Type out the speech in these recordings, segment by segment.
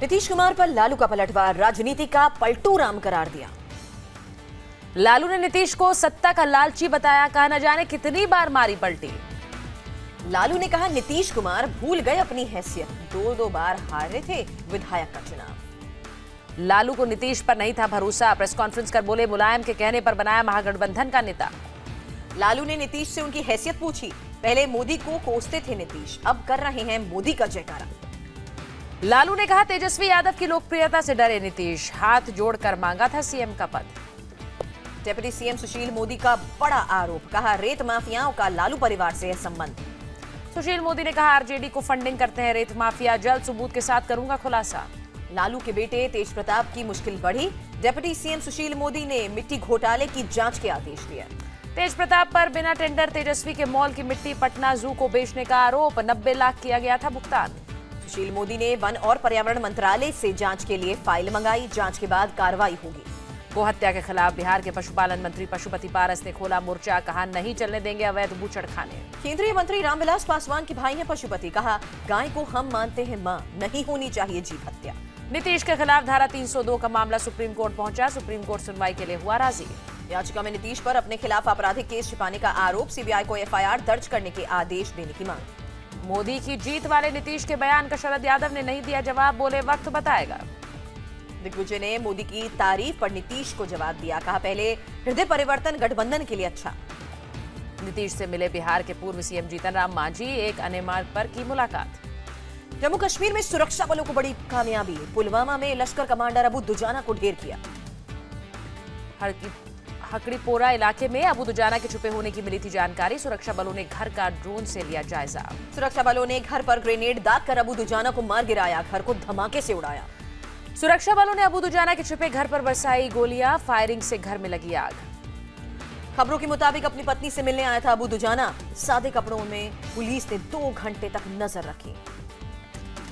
नीतीश कुमार पर लालू का पलटवार, राजनीति का पलटू राम करार दिया। लालू ने नीतीश को सत्ता का लालची बताया, कहा न जाने कितनी बार मारी पलटी। लालू ने कहा नीतीश कुमार भूल गए अपनी हैसियत, दो बार हारे थे विधायक का चुनाव। लालू को नीतीश पर नहीं था भरोसा, प्रेस कॉन्फ्रेंस कर बोले मुलायम के कहने पर बनाया महागठबंधन का नेता। लालू ने नीतीश से उनकी हैसियत पूछी, पहले मोदी को कोसते थे नीतीश, अब कर रहे हैं मोदी का जयकारा। लालू ने कहा तेजस्वी यादव की लोकप्रियता से डरे नीतीश, हाथ जोड़कर मांगा था सीएम का पद। डिप्टी सीएम सुशील मोदी का बड़ा आरोप, कहा रेत माफियाओं का लालू परिवार से है संबंध। सुशील मोदी ने कहा आरजेडी को फंडिंग करते हैं रेत माफिया, जल्द सबूत के साथ करूंगा खुलासा। लालू के बेटे तेज प्रताप की मुश्किल बढ़ी, डिप्टी सीएम सुशील मोदी ने मिट्टी घोटाले की जांच के आदेश दिए। तेज प्रताप पर बिना टेंडर तेजस्वी के मॉल की मिट्टी पटना जू को बेचने का आरोप, 90 लाख किया गया था भुगतान। सुशील मोदी ने वन और पर्यावरण मंत्रालय से जांच के लिए फाइल मंगाई, जांच के बाद कार्रवाई होगी। गोहत्या के खिलाफ बिहार के पशुपालन मंत्री पशुपति पारस ने खोला मोर्चा, कहा नहीं चलने देंगे अवैध बूचड़खाने। केंद्रीय मंत्री रामविलास पासवान के भाई हैं पशुपति, कहा गाय को हम मानते हैं मां, नहीं होनी चाहिए जीव हत्या। नीतीश के खिलाफ धारा 302 का मामला सुप्रीम कोर्ट पहुंचा, सुप्रीम कोर्ट सुनवाई के लिए हुआ राजी। याचिका में नीतीश पर अपने खिलाफ आपराधिक केस छिपाने का आरोप, सीबीआई को एफआईआर दर्ज करने के आदेश देने की मांग। मोदी की जीत वाले नीतीश के बयान का शरद यादव ने नहीं दिया जवाब, बोले वक्त बताएगा। दिग्विजय ने मोदी की तारीफ पर नीतीश को जवाब दिया, कहा पहले हृदय परिवर्तन गठबंधन के लिए अच्छा। नीतीश से मिले बिहार के पूर्व सीएम जीतन राम मांझी, एक अनेमार पर की मुलाकात। जम्मू कश्मीर में सुरक्षा बलों को बड़ी कामयाबी, पुलवामा में लश्कर कमांडर अबू दुजाना को ढेर किया। हकड़ीपोरा इलाके में अबू दुजाना के छुपे होने की मिली थी जानकारी, सुरक्षा बलों ने घर का ड्रोन से लिया जायजा। सुरक्षा बलों ने घर पर ग्रेनेड दागकर अबू दुजाना को मार गिराया, घर को धमाके से उड़ाया। सुरक्षा बलों ने अबू दुजाना के छुपे घर पर बरसाई गोलियां, फायरिंग से घर में लगी आग। खबरों के मुताबिक अपनी पत्नी से मिलने आया था अबू दुजाना, सादे कपड़ों में पुलिस ने 2 घंटे तक नजर रखी।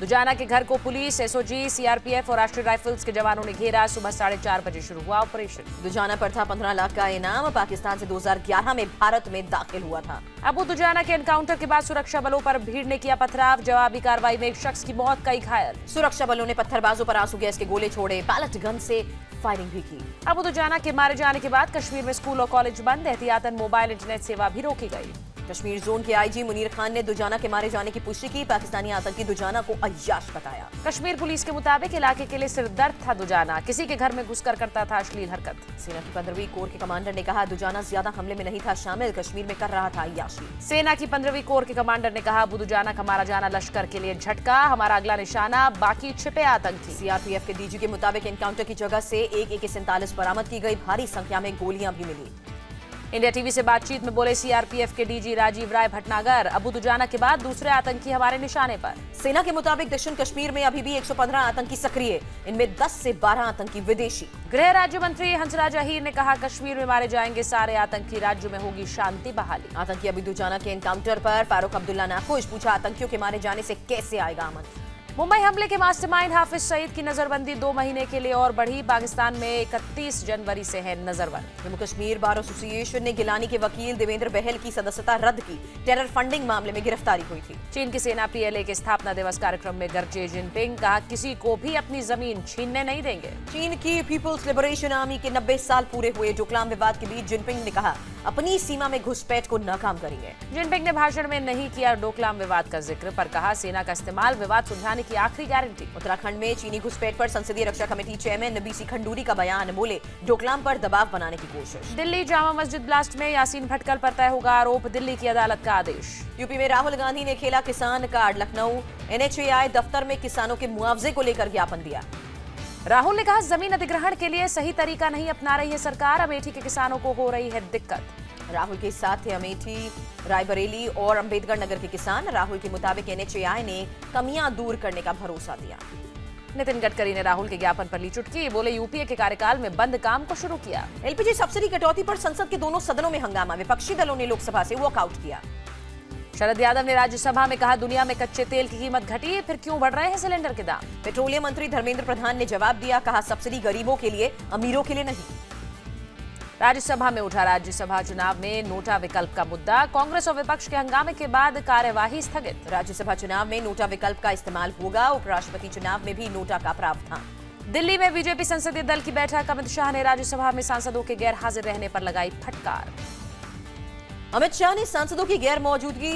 दुजाना के घर को पुलिस, एसओजी, सीआरपीएफ और राष्ट्रीय राइफल्स के जवानों ने घेरा, सुबह 4:30 बजे शुरू हुआ ऑपरेशन। दुजाना पर था 15 लाख का इनाम, पाकिस्तान से 2011 में भारत में दाखिल हुआ था। अबू दुजाना के एनकाउंटर के बाद सुरक्षा बलों पर भीड़ ने किया पथराव, जवाबी कार्रवाई में एक शख्स की मौत, कई घायल। सुरक्षा बलों ने पत्थरबाजों पर आंसू गैस के गोले छोड़े, पैलेट गन से फायरिंग भी की। अबू दुजाना के मारे जाने के बाद कश्मीर में स्कूल और कॉलेज बंद, एहतियातन मोबाइल इंटरनेट सेवा भी रोकी गई। कश्मीर जोन के आईजी मुनीर खान ने दुजाना के मारे जाने की पुष्टि की, पाकिस्तानी आतंकी दुजाना को अय्याश बताया। कश्मीर पुलिस के मुताबिक इलाके के लिए सिरदर्द था दुजाना, किसी के घर में घुसकर करता था अश्लील हरकत। सेना की 15वीं कोर के कमांडर ने कहा दुजाना ज्यादा हमले में नहीं था शामिल, कश्मीर में कर रहा था अय्याशी। सेना की 15वीं कोर के कमांडर ने कहा अबू दुजाना का मारा जाना लश्कर के लिए झटका, हमारा अगला निशाना बाकी छिपे आतंकी। सीआरपीएफ के डीजी के मुताबिक एनकाउंटर की जगह से एक AK-47 बरामद की गई, भारी संख्या में गोलियां भी मिली। इंडिया टीवी से बातचीत में बोले सीआरपीएफ के डीजी राजीव राय भटनागर, अबू दुजाना के बाद दूसरे आतंकी हमारे निशाने पर। सेना के मुताबिक दक्षिण कश्मीर में अभी भी 115 आतंकी सक्रिय, इनमें 10 से 12 आतंकी विदेशी। गृह राज्य मंत्री हंसराज अहीर ने कहा कश्मीर में मारे जाएंगे सारे आतंकी, राज्य में होगी शांति बहाली। आतंकी अबू दुजाना के एनकाउंटर पर फारूक अब्दुल्ला नाखुश, पूछा आतंकियों के मारे जाने से कैसे आएगा अमन। मुंबई हमले के मास्टरमाइंड हाफिज सईद की नजरबंदी 2 महीने के लिए और बढ़ी, पाकिस्तान में 31 जनवरी से है नजरबंद। जम्मू कश्मीर बार एसोसिएशन ने गिलानी के वकील देवेंद्र बहल की सदस्यता रद्द की, टेरर फंडिंग मामले में गिरफ्तारी हुई थी। चीन की सेना PLA के स्थापना दिवस कार्यक्रम में गरजे जिनपिंग, कहा किसी को भी अपनी जमीन छीनने नहीं देंगे। चीन की पीपुल्स लिबरेशन आर्मी के 90 साल पूरे हुए, डोकलाम विवाद के बीच जिनपिंग ने कहा अपनी सीमा में घुसपैठ को नाकाम करेंगे। जिनपिंग ने भाषण में नहीं किया डोकलाम विवाद का जिक्र, पर कहा सेना का इस्तेमाल विवाद सुलझाने की आखिरी गारंटी। उत्तराखंड में चीनी घुसपैठ पर संसदीय रक्षा कमेटी चेयरमैन BC खंडूरी का बयान, बोले डोकलाम पर दबाव बनाने की कोशिश। दिल्ली जामा मस्जिद ब्लास्ट में यासीन भटकल पर तय होगा आरोप, दिल्ली की अदालत का आदेश। यूपी में राहुल गांधी ने खेला किसान कार्ड, लखनऊ NHAI दफ्तर में किसानों के मुआवजे को लेकर ज्ञापन दिया। राहुल ने कहा जमीन अधिग्रहण के लिए सही तरीका नहीं अपना रही है सरकार, अमेठी के किसानों को हो रही है दिक्कत। राहुल के साथ थे अमेठी, रायबरेली और अंबेडकर नगर के किसान। राहुल के मुताबिक NHAI ने कमियां दूर करने का भरोसा दिया। नितिन गडकरी ने राहुल के ज्ञापन पर ली चुटकी, बोले यूपीए के कार्यकाल में बंद काम को शुरू किया। LPG सब्सिडी कटौती पर संसद के दोनों सदनों में हंगामा, विपक्षी दलों ने लोकसभा से वॉकआउट किया। शरद यादव ने राज्यसभा में कहा दुनिया में कच्चे तेल की कीमत घटी, फिर क्यों बढ़ रहे हैं सिलेंडर के दाम। पेट्रोलियम मंत्री धर्मेंद्र प्रधान ने जवाब दिया, कहा सब्सिडी गरीबों के लिए, अमीरों के लिए नहीं। राज्यसभा में उठा राज्यसभा चुनाव में नोटा विकल्प का मुद्दा। कांग्रेस और विपक्ष के हंगामे के बाद कार्यवाही स्थगित। राज्यसभा चुनाव में नोटा विकल्प का इस्तेमाल होगा। उपराष्ट्रपति चुनाव में भी नोटा का प्रावधान। दिल्ली में बीजेपी संसदीय दल की बैठक। अमित शाह ने राज्यसभा में सांसदों के गैर हाजिर रहने पर लगाई फटकार। अमित शाह ने सांसदों की गैर मौजूदगी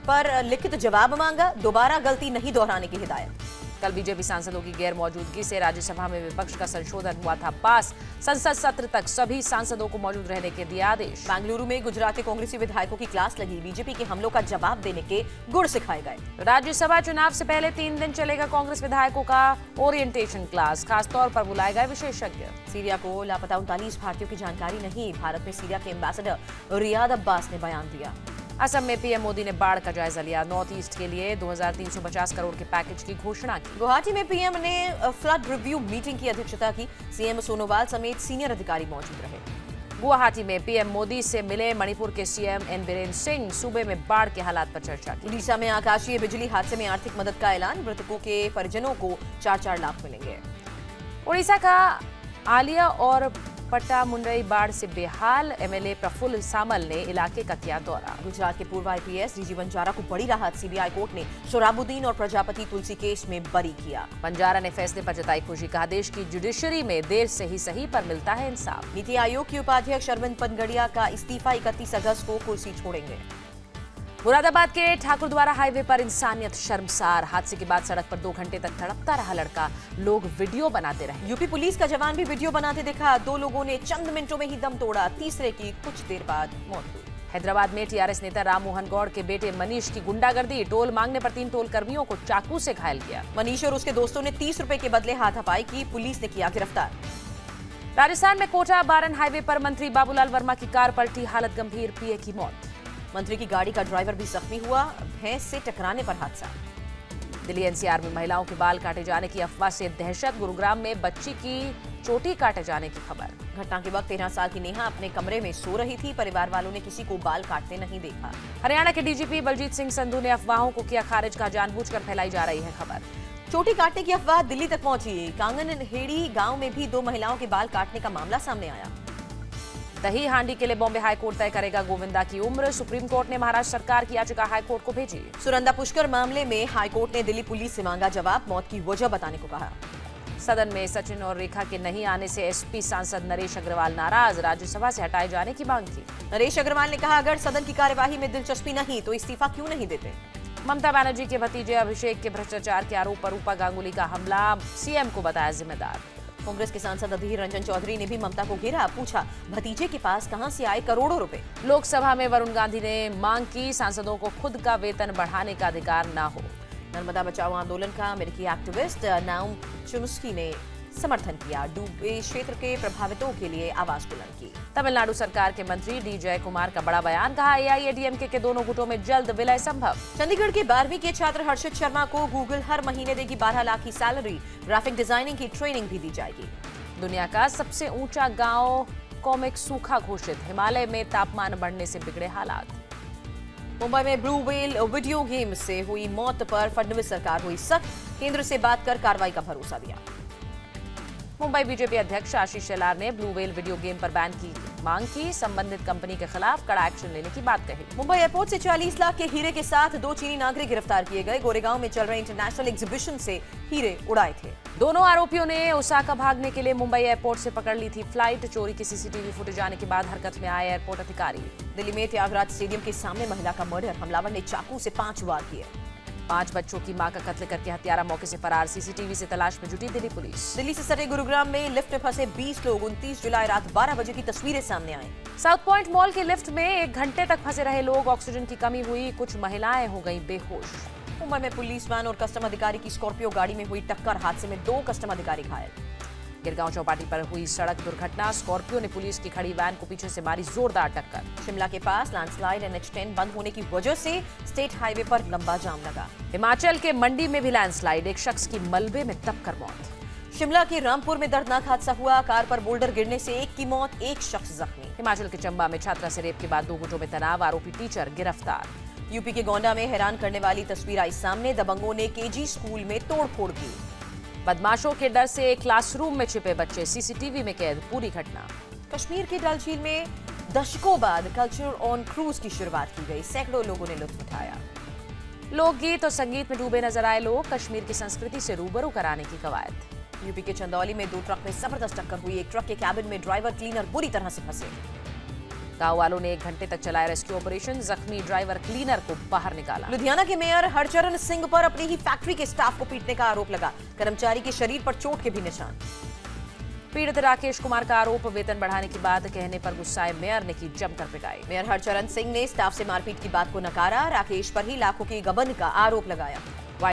पर लिखित जवाब मांगा। दोबारा गलती नहीं दोहराने की हिदायत। कल बीजेपी सांसदों की गैर मौजूदगी से राज्यसभा में विपक्ष का संशोधन हुआ था पास। संसद सत्र तक सभी सांसदों को मौजूद रहने के दिए आदेश। बेंगलुरु में गुजराती कांग्रेसी विधायकों की क्लास लगी। बीजेपी के हमलों का जवाब देने के गुर सिखाए गए। राज्यसभा चुनाव से पहले 3 दिन चलेगा कांग्रेस विधायकों का ओरिएंटेशन क्लास। खासतौर पर बुलाए गए विशेषज्ञ। सीरिया को लापता 39 भारतीयों की जानकारी नहीं। भारत में सीरिया के एम्बेसडर रियाद अब्बास ने बयान दिया। असम में पीएम मोदी ने बाढ़ का जायजा लिया। नॉर्थ ईस्ट के लिए 2350 करोड़ के पैकेज की घोषणा की। गुवाहाटी में पीएम ने फ्लड रिव्यू मीटिंग की अध्यक्षता की। सीएम सोनोवाल समेत सीनियर अधिकारी मौजूद रहे। गुवाहाटी में पीएम मोदी से मिले मणिपुर के सीएम एन बीरेन सिंह। सूबे में बाढ़ के हालात पर चर्चा की। उड़ीसा में आकाशीय बिजली हादसे में आर्थिक मदद का ऐलान। मृतकों के परिजनों को 4-4 लाख मिलेंगे। उड़ीसा का आलिया और पट्टामुंडई बाढ़ से बेहाल। एमएलए प्रफुल्ल सामल ने इलाके का किया दौरा। गुजरात के पूर्व आईपीएस डीजी बंजारा को बड़ी राहत। सीबीआई कोर्ट ने सोहराबुद्दीन और प्रजापति तुलसी केस में बरी किया। बंजारा ने फैसले पर जताई खुशी। कहा देश की जुडिशरी में देर से ही सही पर मिलता है इंसाफ। नीति आयोग के उपाध्यक्ष अरविंद पनगड़िया का इस्तीफा। 31 अगस्त को कुर्सी छोड़ेंगे। मुरादाबाद के ठाकुरद्वारा हाईवे पर इंसानियत शर्मसार। हादसे के बाद सड़क पर 2 घंटे तक तड़पता रहा लड़का। लोग वीडियो बनाते रहे। यूपी पुलिस का जवान भी वीडियो बनाते दिखा। 2 लोगों ने चंद मिनटों में ही दम तोड़ा। तीसरे की कुछ देर बाद मौत हुई। हैदराबाद में टीआरएस नेता राम मोहन गौड़ के बेटे मनीष की गुंडागर्दी। टोल मांगने पर 3 टोल कर्मियों को चाकू से घायल किया। मनीष और उसके दोस्तों ने 30 रुपए के बदले हाथापाई की। पुलिस ने किया गिरफ्तार। राजस्थान में कोटा बारन हाईवे पर मंत्री बाबूलाल वर्मा की कार पलटी। हालत गंभीर, पीए की मौत। मंत्री की गाड़ी का ड्राइवर भी जख्मी हुआ। भैंस से टकराने पर हादसा। दिल्ली एनसीआर में महिलाओं के बाल काटे जाने की अफवाह से दहशत। गुरुग्राम में बच्ची की चोटी काटे जाने की खबर। घटना के वक्त 13 साल की नेहा अपने कमरे में सो रही थी। परिवार वालों ने किसी को बाल काटते नहीं देखा। हरियाणा के डीजीपी बलजीत सिंह संधू ने अफवाहों को किया खारिज। का जानबूझकर फैलाई जा रही है खबर। चोटी काटने की अफवाह दिल्ली तक पहुंची। कांगनहेड़ी गांव में भी 2 महिलाओं के बाल काटने का मामला सामने आया। दही हांडी के लिए बॉम्बे हाईकोर्ट तय करेगा गोविंदा की उम्र। सुप्रीम कोर्ट ने महाराष्ट्र सरकार की याचिका हाईकोर्ट को भेजी। सुनंदा पुष्कर मामले में हाईकोर्ट ने दिल्ली पुलिस से मांगा जवाब। मौत की वजह बताने को कहा। सदन में सचिन और रेखा के नहीं आने से एसपी सांसद नरेश अग्रवाल नाराज। राज्यसभा से हटाए जाने की मांग की। नरेश अग्रवाल ने कहा अगर सदन की कार्यवाही में दिलचस्पी नहीं तो इस्तीफा क्यों नहीं देते। ममता बनर्जी के भतीजे अभिषेक के भ्रष्टाचार के आरोप पर रूपा गांगुली का हमला। सीएम को बताया जिम्मेदार। कांग्रेस के सांसद अधीर रंजन चौधरी ने भी ममता को घेरा। पूछा भतीजे के पास कहां से आए करोड़ों रुपए। लोकसभा में वरुण गांधी ने मांग की सांसदों को खुद का वेतन बढ़ाने का अधिकार न हो। नर्मदा बचाओ आंदोलन का अमेरिकी एक्टिविस्ट नाउम चुम्स्की ने समर्थन किया। डूबे क्षेत्र के प्रभावितों के लिए आवाज बुलंद की। तमिलनाडु सरकार के मंत्री डी जय कुमार का बड़ा बयान। कहा एआईएडीएमके के दोनों गुटों में जल्द विलय संभव। चंडीगढ़ के 12वीं के छात्र हर्षित शर्मा को गूगल हर महीने देगी 12 लाख की सैलरी। ग्राफिक डिजाइनिंग की ट्रेनिंग भी दी जाएगी। दुनिया का सबसे ऊंचा गांव कॉमिक सूखा घोषित। हिमालय में तापमान बढ़ने से बिगड़े हालात। मुंबई में ब्लू व्हेल वीडियो गेम से हुई मौत पर फडणवीस सरकार हुई सख्त। केंद्र से बात कर कार्रवाई का भरोसा दिया। मुंबई बीजेपी अध्यक्ष आशीष शेलार ने ब्लू व्हेल वीडियो गेम पर बैन की मांग की। संबंधित कंपनी के खिलाफ कड़ा एक्शन लेने की बात कही। मुंबई एयरपोर्ट से 40 लाख के हीरे के साथ 2 चीनी नागरिक गिरफ्तार किए गए। गोरेगांव में चल रहे इंटरनेशनल एग्जीबिशन से हीरे उड़ाए थे। दोनों आरोपियों ने ओसाका भागने के लिए मुंबई एयरपोर्ट से पकड़ ली थी फ्लाइट। चोरी की सीसीटीवी फुटेज आने के बाद हरकत में आए एयरपोर्ट अधिकारी। दिल्ली में त्यागराज स्टेडियम के सामने महिला का मर्डर। हमलावर ने चाकू से 5 वार किए। 5 बच्चों की मां का कत्ल करके हत्यारा मौके से फरार। सीसीटीवी से तलाश में जुटी दिल्ली पुलिस। दिल्ली से सटे गुरुग्राम में लिफ्ट में फंसे 20 लोग। 29 जुलाई रात 12 बजे की तस्वीरें सामने आई। साउथ पॉइंट मॉल के लिफ्ट में 1 घंटे तक फंसे रहे लोग। ऑक्सीजन की कमी हुई। कुछ महिलाएं हो गईं बेहोश। मुंबई में पुलिस वैन और कस्टम अधिकारी की स्कॉर्पियो गाड़ी में हुई टक्कर। हादसे में 2 कस्टम अधिकारी घायल। गिरगांव चौपाटी पर हुई सड़क दुर्घटना। स्कॉर्पियो ने पुलिस की खड़ी वैन को पीछे से मारी जोरदार टक्कर। शिमला के पास लैंडस्लाइड NH10 बंद होने की वजह से स्टेट हाईवे पर लंबा जाम लगा। हिमाचल के मंडी में भी लैंडस्लाइड। एक शख्स की मलबे में दबकर मौत। शिमला के रामपुर में दर्दनाक हादसा हुआ। कार पर बोल्डर गिरने से 1 की मौत, 1 शख्स जख्मी। हिमाचल के चंबा में छात्रा से रेप के बाद 2 गुटों में तनाव। आरोपी टीचर गिरफ्तार। यूपी के गोंडा में हैरान करने वाली तस्वीर आई सामने। दबंगों ने केजी स्कूल में तोड़फोड़ की। बदमाशों के डर से क्लासरूम में छिपे बच्चे। सीसीटीवी में कैद पूरी घटना। कश्मीर की डल झील में दशकों बाद कल्चर ऑन क्रूज की शुरुआत की गई। सैकड़ों लोगों ने लुत्फ उठाया। लोकगीत और संगीत में डूबे नजर आए लोग, कश्मीर की संस्कृति से रूबरू कराने की कवायद। यूपी के चंदौली में 2 ट्रक में जबरदस्त टक्कर हुई। एक ट्रक के कैबिन में ड्राइवर क्लीनर बुरी तरह से फंसे। गांव वालों ने 1 घंटे तक चलाया रेस्क्यू ऑपरेशन, जख्मी ड्राइवर क्लीनर को बाहर निकाला। लुधियाना के मेयर हरचरण सिंह पर अपनी ही फैक्ट्री के स्टाफ को पीटने का आरोप लगा। कर्मचारी के शरीर पर चोट के भी निशान। पीड़ित राकेश कुमार का आरोप, वेतन बढ़ाने की बात कहने पर गुस्साए मेयर ने की जमकर पिटाई। मेयर हरचरण सिंह ने स्टाफ से मारपीट की बात को नकारा। राकेश पर ही लाखों की गबन का आरोप लगाया।